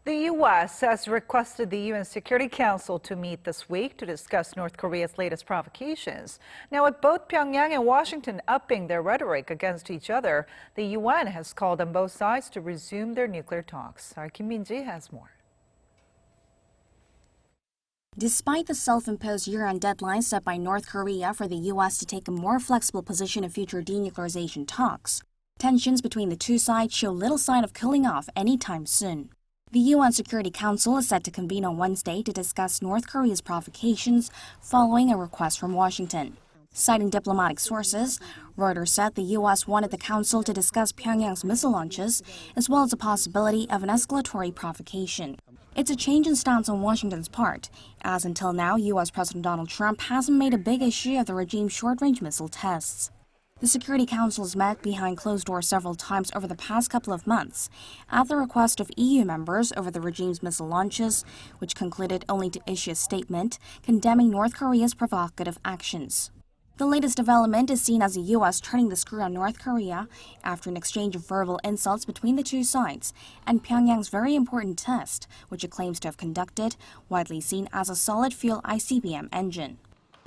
The U.S. has requested the UN Security Council to meet this week to discuss North Korea's latest provocations. Now, with both Pyongyang and Washington upping their rhetoric against each other, the UN has called on both sides to resume their nuclear talks. Our Kim Min-ji has more. Despite the self-imposed year-end deadline set by North Korea for the U.S. to take a more flexible position in future denuclearization talks, tensions between the two sides show little sign of cooling off anytime soon. The UN Security Council is set to convene on Wednesday to discuss North Korea's provocations following a request from Washington. Citing diplomatic sources, Reuters said the U.S. wanted the Council to discuss Pyongyang's missile launches, as well as the possibility of an escalatory provocation. It's a change in stance on Washington's part, as until now, U.S. President Donald Trump hasn't made a big issue of the regime's short-range missile tests. The Security Council has met behind closed doors several times over the past couple of months, at the request of EU members over the regime's missile launches, which concluded only to issue a statement condemning North Korea's provocative actions. The latest development is seen as the U.S. turning the screw on North Korea after an exchange of verbal insults between the two sides and Pyongyang's very important test, which it claims to have conducted, widely seen as a solid-fuel ICBM engine.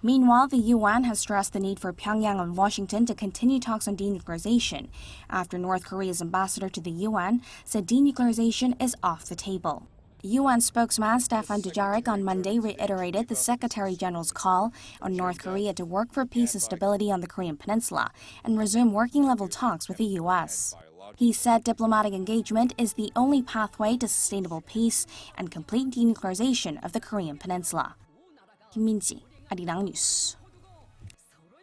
Meanwhile, the UN has stressed the need for Pyongyang and Washington to continue talks on denuclearization after North Korea's ambassador to the UN said denuclearization is off the table. UN spokesman Staffan Dujarric on Monday reiterated the Secretary General's call on North Korea to work for peace and stability on the Korean Peninsula and resume working-level talks with the U.S. He said diplomatic engagement is the only pathway to sustainable peace and complete denuclearization of the Korean Peninsula. Kim Min-ji, Arirang News.